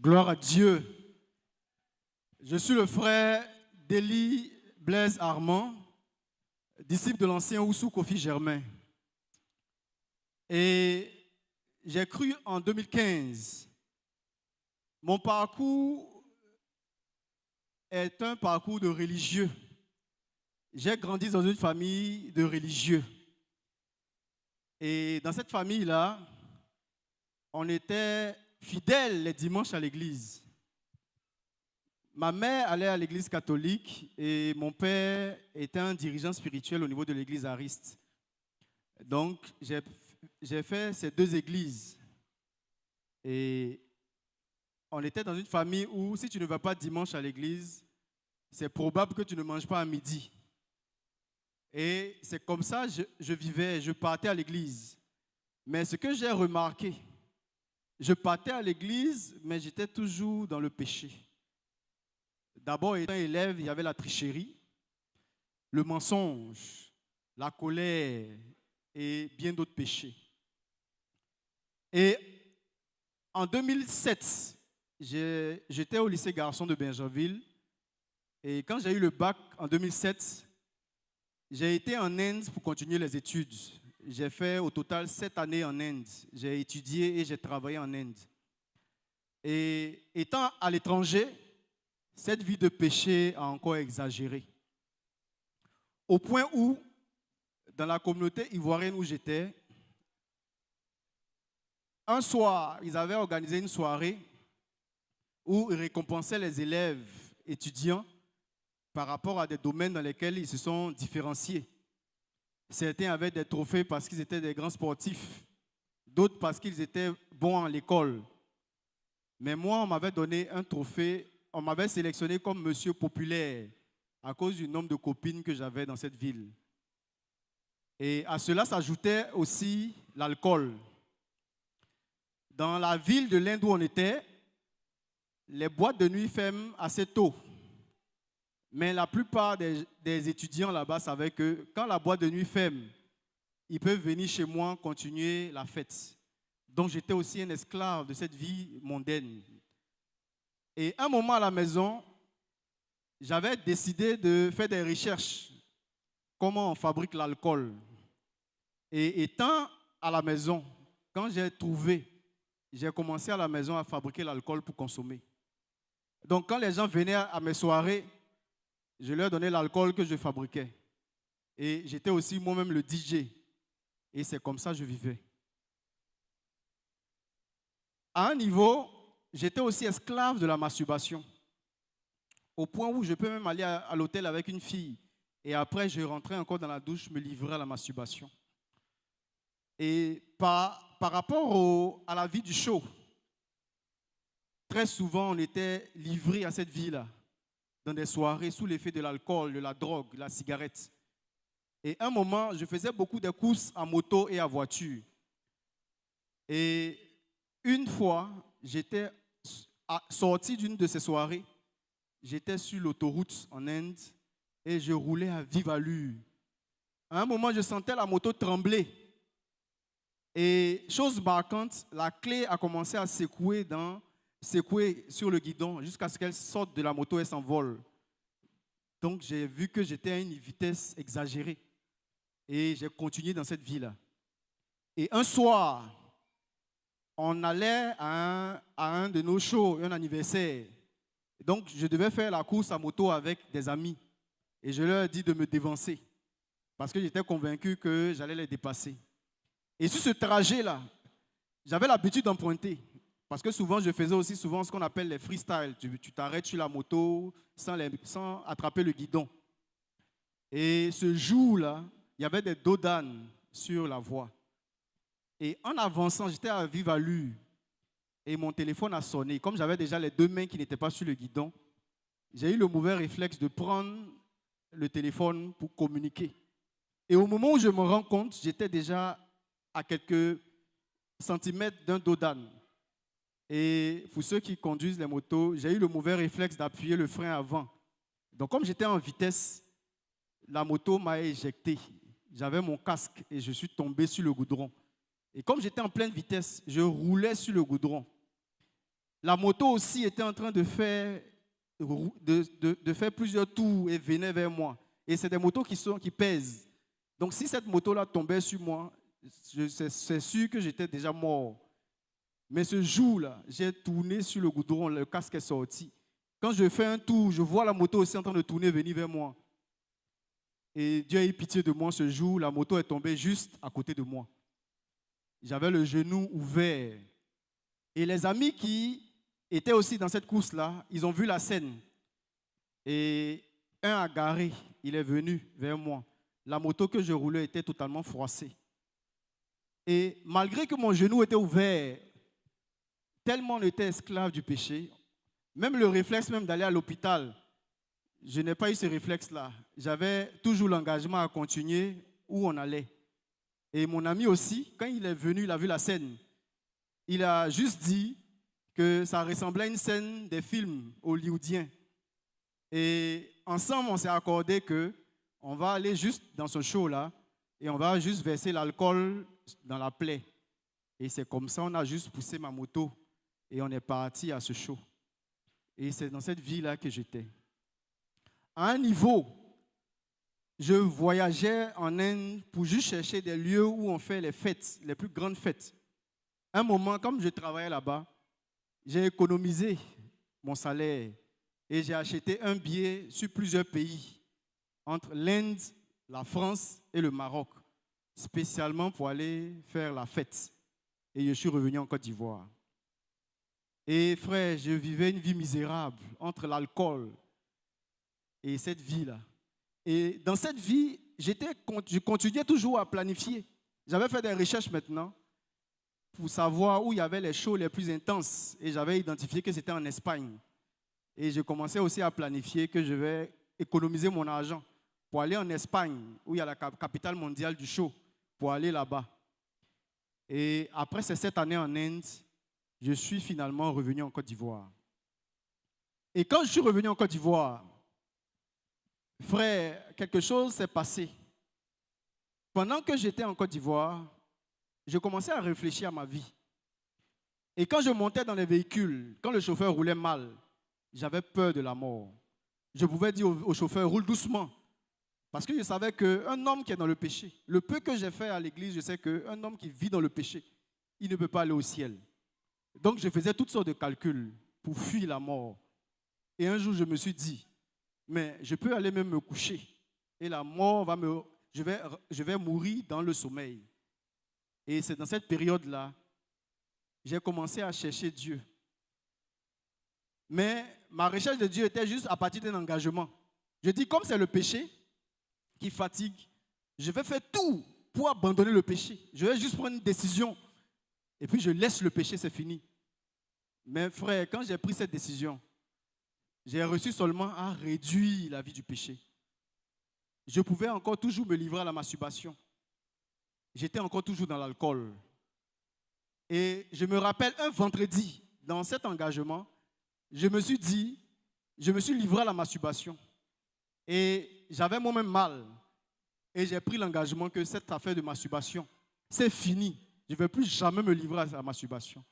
Gloire à Dieu. Je suis le frère d'Élie Blaise Armand, disciple de l'ancien Oussou Kofi Germain. Et j'ai cru en 2015. Mon parcours est un parcours de religieux. J'ai grandi dans une famille de religieux. Et dans cette famille-là, on était fidèles les dimanches à l'église. Ma mère allait à l'église catholique et mon père était un dirigeant spirituel au niveau de l'église Ariste. Donc, j'ai fait ces deux églises. Et on était dans une famille où si tu ne vas pas dimanche à l'église, c'est probable que tu ne manges pas à midi. Et c'est comme ça que je vivais, je partais à l'église. Mais ce que j'ai remarqué, je partais à l'église, mais j'étais toujours dans le péché. D'abord, étant élève, il y avait la tricherie, le mensonge, la colère et bien d'autres péchés. Et en 2007, j'étais au lycée Garçon de Bingerville. Et quand j'ai eu le bac en 2007, j'ai été en Inde pour continuer les études. J'ai fait au total 7 années en Inde. J'ai étudié et j'ai travaillé en Inde. Et étant à l'étranger, cette vie de péché a encore exagéré. Au point où, dans la communauté ivoirienne où j'étais, un soir, ils avaient organisé une soirée où ils récompensaient les élèves étudiants par rapport à des domaines dans lesquels ils se sont différenciés. Certains avaient des trophées parce qu'ils étaient des grands sportifs, d'autres parce qu'ils étaient bons à l'école. Mais moi, on m'avait donné un trophée, on m'avait sélectionné comme monsieur populaire à cause du nombre de copines que j'avais dans cette ville. Et à cela s'ajoutait aussi l'alcool. Dans la ville de l'Inde où on était, les boîtes de nuit ferment assez tôt. Mais la plupart des étudiants là-bas savaient que quand la boîte de nuit ferme, ils peuvent venir chez moi continuer la fête. Donc j'étais aussi un esclave de cette vie mondaine. Et un moment à la maison, j'avais décidé de faire des recherches. Comment on fabrique l'alcool. Et étant à la maison, quand j'ai commencé à la maison à fabriquer l'alcool pour consommer. Donc quand les gens venaient à mes soirées, je leur donnais l'alcool que je fabriquais. Et j'étais aussi moi-même le DJ. Et c'est comme ça que je vivais. À un niveau, j'étais aussi esclave de la masturbation. Au point où je peux même aller à l'hôtel avec une fille. Et après, je rentrais encore dans la douche, me livrer à la masturbation. Et par rapport à la vie du show, très souvent, on était livré à cette vie-là, dans des soirées sous l'effet de l'alcool, de la drogue, de la cigarette. Et un moment, je faisais beaucoup de courses à moto et à voiture. Et une fois, j'étais sorti d'une de ces soirées. J'étais sur l'autoroute en Inde et je roulais à vive allure. À un moment, je sentais la moto trembler. Et chose marquante, la clé a commencé à secouer sur le guidon jusqu'à ce qu'elle sorte de la moto et s'envole. Donc j'ai vu que j'étais à une vitesse exagérée. Et j'ai continué dans cette vie-là. Et un soir, on allait à un de nos shows, un anniversaire. Donc je devais faire la course à moto avec des amis. Et je leur ai dit de me dévancer. Parce que j'étais convaincu que j'allais les dépasser. Et sur ce trajet-là, j'avais l'habitude d'emprunter. Parce que souvent, je faisais aussi souvent ce qu'on appelle les freestyles. Tu t'arrêtes sur la moto sans attraper le guidon. Et ce jour-là, il y avait des dos d'âne sur la voie. Et en avançant, j'étais à vive allure. Et mon téléphone a sonné. Comme j'avais déjà les deux mains qui n'étaient pas sur le guidon, j'ai eu le mauvais réflexe de prendre le téléphone pour communiquer. Et au moment où je me rends compte, j'étais déjà à quelques centimètres d'un dos d'âne. Et pour ceux qui conduisent les motos, j'ai eu le mauvais réflexe d'appuyer le frein avant. Donc comme j'étais en vitesse, la moto m'a éjecté. J'avais mon casque et je suis tombé sur le goudron. Et comme j'étais en pleine vitesse, je roulais sur le goudron. La moto aussi était en train de faire, de faire plusieurs tours et venait vers moi. Et c'est des motos qui pèsent. Donc si cette moto-là tombait sur moi, c'est sûr que j'étais déjà mort. Mais ce jour-là, j'ai tourné sur le goudron, le casque est sorti. Quand je fais un tour, je vois la moto aussi en train de tourner, venir vers moi. Et Dieu a eu pitié de moi ce jour, la moto est tombée juste à côté de moi. J'avais le genou ouvert. Et les amis qui étaient aussi dans cette course-là, ils ont vu la scène. Et un a garé, il est venu vers moi. La moto que je roulais était totalement froissée. Et malgré que mon genou était ouvert, tellement on était esclave du péché, même le réflexe même d'aller à l'hôpital, je n'ai pas eu ce réflexe-là. J'avais toujours l'engagement à continuer où on allait. Et mon ami aussi, quand il est venu, il a vu la scène. Il a juste dit que ça ressemblait à une scène des films hollywoodiens. Et ensemble, on s'est accordé qu'on va aller juste dans ce show-là et on va juste verser l'alcool dans la plaie. Et c'est comme ça, on a juste poussé ma moto et on est parti à ce show. Et c'est dans cette vie-là que j'étais. À un niveau, je voyageais en Inde pour juste chercher des lieux où on fait les fêtes, les plus grandes fêtes. Un moment, comme je travaillais là-bas, j'ai économisé mon salaire et j'ai acheté un billet sur plusieurs pays, entre l'Inde, la France et le Maroc, spécialement pour aller faire la fête. Et je suis revenu en Côte d'Ivoire. Et frère, je vivais une vie misérable entre l'alcool et cette vie-là. Et dans cette vie, je continuais toujours à planifier. J'avais fait des recherches maintenant pour savoir où il y avait les shows les plus intenses. Et j'avais identifié que c'était en Espagne. Et je commençais aussi à planifier que je vais économiser mon argent pour aller en Espagne, où il y a la capitale mondiale du show, pour aller là-bas. Et après ces 7 années en Inde, je suis finalement revenu en Côte d'Ivoire. Et quand je suis revenu en Côte d'Ivoire, frère, quelque chose s'est passé. Pendant que j'étais en Côte d'Ivoire, je commençais à réfléchir à ma vie. Et quand je montais dans les véhicules, quand le chauffeur roulait mal, j'avais peur de la mort. Je pouvais dire au chauffeur, roule doucement. Parce que je savais qu'un homme qui est dans le péché, le peu que j'ai fait à l'église, je sais qu'un homme qui vit dans le péché, il ne peut pas aller au ciel. Donc je faisais toutes sortes de calculs pour fuir la mort. Et un jour, je me suis dit, mais je peux aller même me coucher. Et la mort je vais mourir dans le sommeil. Et c'est dans cette période-là, j'ai commencé à chercher Dieu. Mais ma recherche de Dieu était juste à partir d'un engagement. Je dis, comme c'est le péché qui fatigue, je vais faire tout pour abandonner le péché. Je vais juste prendre une décision. Et puis je laisse le péché, c'est fini. Mais frère, quand j'ai pris cette décision, j'ai reçu seulement à réduire la vie du péché. Je pouvais encore toujours me livrer à la masturbation. J'étais encore toujours dans l'alcool. Et je me rappelle un vendredi, dans cet engagement, je me suis dit, je me suis livré à la masturbation. Et j'avais moi-même mal. Et j'ai pris l'engagement que cette affaire de masturbation, c'est fini. Je ne vais plus jamais me livrer à la masturbation.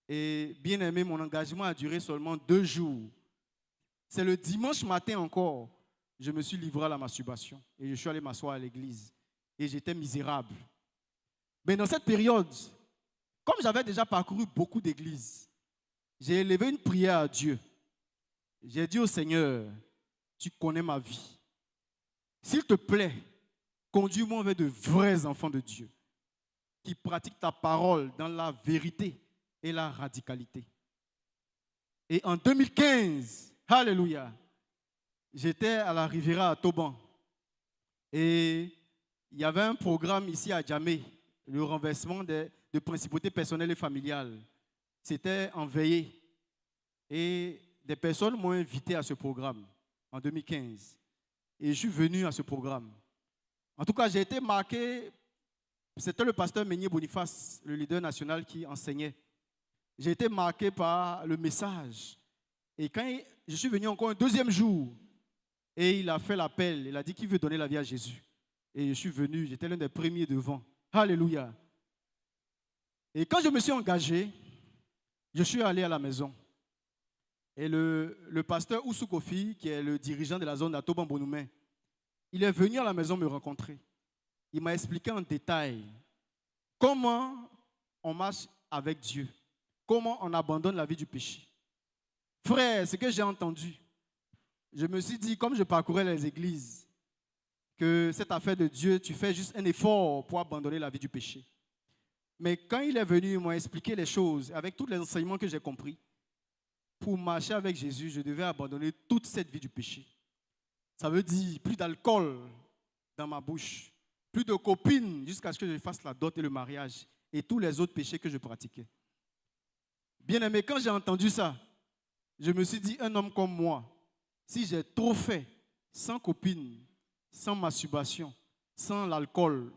Et bien aimé, mon engagement a duré seulement 2 jours. C'est le dimanche matin encore, je me suis livré à la masturbation. Et je suis allé m'asseoir à l'église. Et j'étais misérable. Mais dans cette période, comme j'avais déjà parcouru beaucoup d'églises, j'ai élevé une prière à Dieu. J'ai dit au Seigneur, tu connais ma vie. S'il te plaît, conduis-moi vers de vrais enfants de Dieu qui pratiquent ta parole dans la vérité et la radicalité. Et en 2015, alléluia, j'étais à la Riviera à Toban. Et il y avait un programme ici à Djamé, le renversement de principautés personnelles et familiales. C'était en veillée. Et des personnes m'ont invité à ce programme en 2015. Et je suis venu à ce programme. En tout cas, j'ai été marqué. C'était le pasteur Meunier Boniface, le leader national qui enseignait. J'ai été marqué par le message. Et quand je suis venu encore un 2e jour, et il a fait l'appel, il a dit qu'il veut donner la vie à Jésus. Et je suis venu, j'étais l'un des premiers devant. Alléluia. Et quand je me suis engagé, Je suis allé à la maison. Et le pasteur Oussou Kofi, qui est le dirigeant de la zone d'Atoban-Bonoumé, il est venu à la maison me rencontrer. Il m'a expliqué en détail comment on marche avec Dieu, comment on abandonne la vie du péché. Frère, ce que j'ai entendu, je me suis dit, comme je parcourais les églises, que cette affaire de Dieu, tu fais juste un effort pour abandonner la vie du péché. Mais quand il est venu, il m'a expliqué les choses, avec tous les enseignements que j'ai compris. Pour marcher avec Jésus, je devais abandonner toute cette vie du péché. Ça veut dire plus d'alcool dans ma bouche, plus de copines jusqu'à ce que je fasse la dot et le mariage et tous les autres péchés que je pratiquais. Bien aimé, quand j'ai entendu ça, je me suis dit, un homme comme moi, si j'ai trop fait, sans copine, sans masturbation, sans l'alcool,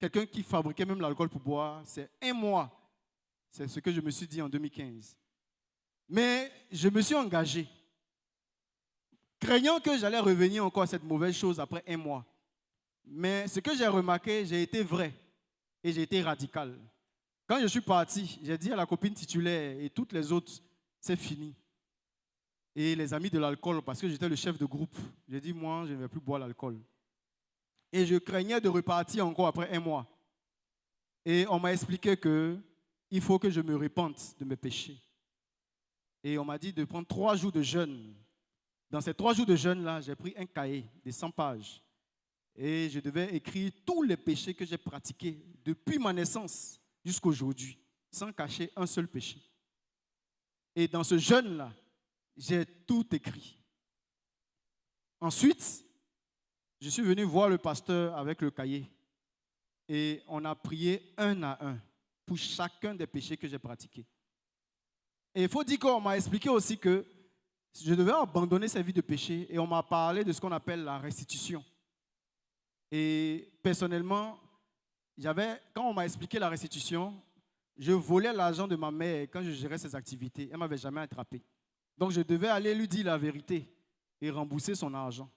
quelqu'un qui fabriquait même l'alcool pour boire, c'est un mois. C'est ce que je me suis dit en 2015. Mais je me suis engagé, craignant que j'allais revenir encore à cette mauvaise chose après un mois. Mais ce que j'ai remarqué, j'ai été vrai et j'ai été radical. Quand je suis parti, j'ai dit à la copine titulaire et toutes les autres, c'est fini. Et les amis de l'alcool, parce que j'étais le chef de groupe, j'ai dit, moi, je ne vais plus boire l'alcool. Et je craignais de repartir encore après un mois. Et on m'a expliqué qu'il faut que je me repente de mes péchés. Et on m'a dit de prendre 3 jours de jeûne. Dans ces 3 jours de jeûne-là, j'ai pris un cahier de 100 pages. Et je devais écrire tous les péchés que j'ai pratiqués depuis ma naissance jusqu'à aujourd'hui, sans cacher un seul péché. Et dans ce jeûne-là, j'ai tout écrit. Ensuite, je suis venu voir le pasteur avec le cahier. Et on a prié un à un pour chacun des péchés que j'ai pratiqués. Et il faut dire qu'on m'a expliqué aussi que je devais abandonner cette vie de péché et on m'a parlé de ce qu'on appelle la restitution. Et personnellement, quand on m'a expliqué la restitution, je volais l'argent de ma mère quand je gérais ses activités. Elle ne m'avait jamais attrapé. Donc je devais aller lui dire la vérité et rembourser son argent.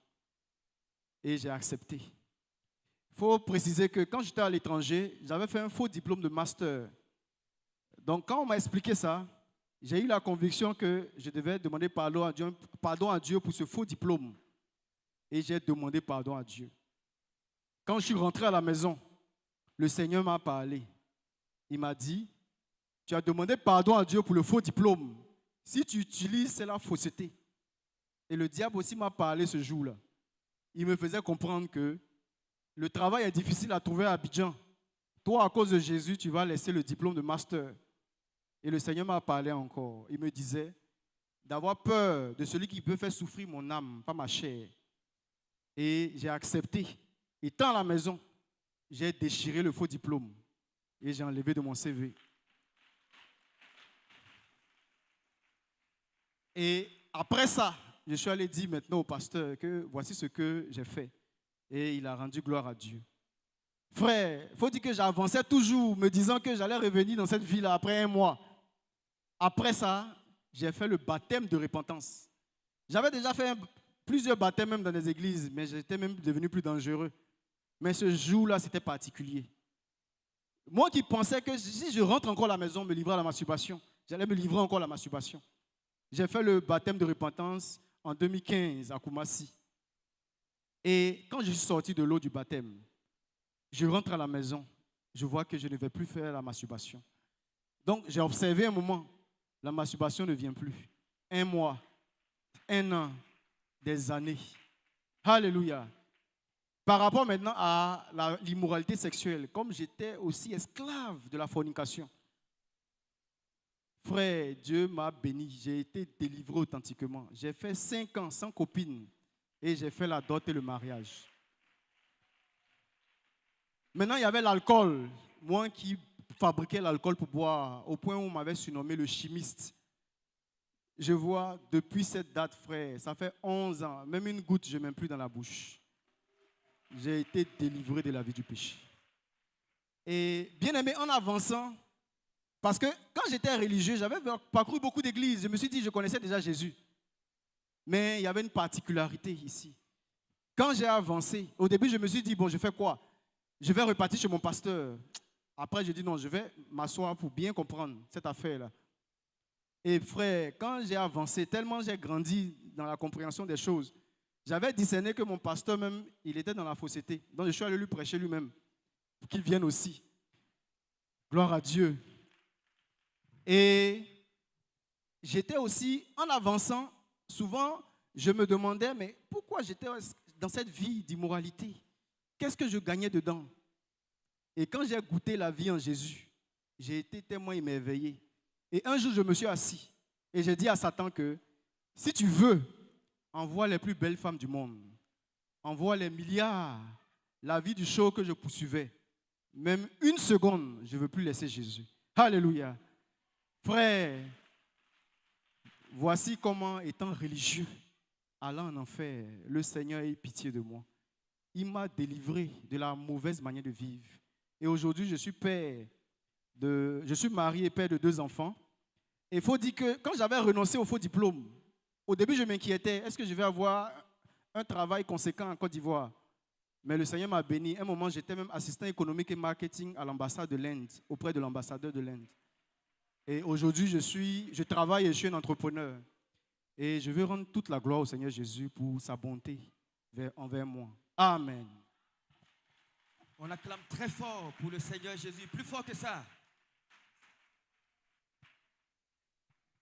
Et j'ai accepté. Il faut préciser que quand j'étais à l'étranger, j'avais fait un faux diplôme de master. Donc quand on m'a expliqué ça, j'ai eu la conviction que je devais demander pardon à Dieu pour ce faux diplôme. Et j'ai demandé pardon à Dieu. Quand je suis rentré à la maison, le Seigneur m'a parlé. Il m'a dit, tu as demandé pardon à Dieu pour le faux diplôme. Si tu utilises, c'est la fausseté. Et le diable aussi m'a parlé ce jour-là. Il me faisait comprendre que le travail est difficile à trouver à Abidjan. Toi, à cause de Jésus, tu vas laisser le diplôme de master. Et le Seigneur m'a parlé encore. Il me disait d'avoir peur de celui qui peut faire souffrir mon âme, pas ma chair. Et j'ai accepté. Étant à la maison, j'ai déchiré le faux diplôme et j'ai enlevé de mon CV. Et après ça, je suis allé dire maintenant au pasteur que voici ce que j'ai fait. Et il a rendu gloire à Dieu. Frère, il faut dire que j'avançais toujours, me disant que j'allais revenir dans cette vie-là après un mois. Après ça, j'ai fait le baptême de repentance. J'avais déjà fait plusieurs baptêmes même dans des églises, mais j'étais même devenu plus dangereux. Mais ce jour-là, c'était particulier. Moi qui pensais que si je rentre encore à la maison, me livrer à la masturbation, j'allais me livrer encore à la masturbation. J'ai fait le baptême de repentance en 2015 à Koumassi. Et quand je suis sorti de l'eau du baptême, je rentre à la maison, je vois que je ne vais plus faire la masturbation. Donc j'ai observé un moment, la masturbation ne vient plus. Un mois, un an, des années. Alléluia. Par rapport maintenant à l'immoralité sexuelle, comme j'étais aussi esclave de la fornication, frère, Dieu m'a béni, j'ai été délivré authentiquement. J'ai fait 5 ans sans copine et j'ai fait la dot et le mariage. Maintenant, il y avait l'alcool. Moi qui fabriquais l'alcool pour boire, au point où on m'avait surnommé le chimiste. Je vois, depuis cette date, frère, ça fait 11 ans, même une goutte, je ne mets plus dans la bouche. J'ai été délivré de la vie du péché. Et bien aimé, en avançant, parce que quand j'étais religieux, j'avais parcouru beaucoup d'églises. Je me suis dit, je connaissais déjà Jésus. Mais il y avait une particularité ici. Quand j'ai avancé, au début, je me suis dit, bon, je fais quoi? Je vais repartir chez mon pasteur. Après, j'ai dit non, je vais m'asseoir pour bien comprendre cette affaire-là. Et frère, quand j'ai avancé, tellement j'ai grandi dans la compréhension des choses, j'avais discerné que mon pasteur même, il était dans la fausseté. Donc je suis allé lui prêcher lui-même, pour qu'il vienne aussi. Gloire à Dieu. Et j'étais aussi, en avançant, souvent, je me demandais, mais pourquoi j'étais dans cette vie d'immoralité? Qu'est-ce que je gagnais dedans? Et quand j'ai goûté la vie en Jésus, j'ai été tellement émerveillé. Et un jour, je me suis assis et j'ai dit à Satan que si tu veux, envoie les plus belles femmes du monde, envoie les milliards, la vie du show que je poursuivais. Même une seconde, je ne veux plus laisser Jésus. Alléluia. Frère, voici comment, étant religieux, allant en enfer, le Seigneur a eu pitié de moi. Il m'a délivré de la mauvaise manière de vivre. Et aujourd'hui, je suis je suis marié et père de 2 enfants. Et il faut dire que quand j'avais renoncé au faux diplôme, au début, je m'inquiétais. Est-ce que je vais avoir un travail conséquent en Côte d'Ivoire? Mais le Seigneur m'a béni. À un moment, j'étais même assistant économique et marketing à l'ambassade de l'Inde, auprès de l'ambassadeur de l'Inde. Et aujourd'hui, je travaille et je suis un entrepreneur. Et je veux rendre toute la gloire au Seigneur Jésus pour sa bonté envers moi. Amen. On acclame très fort pour le Seigneur Jésus, plus fort que ça.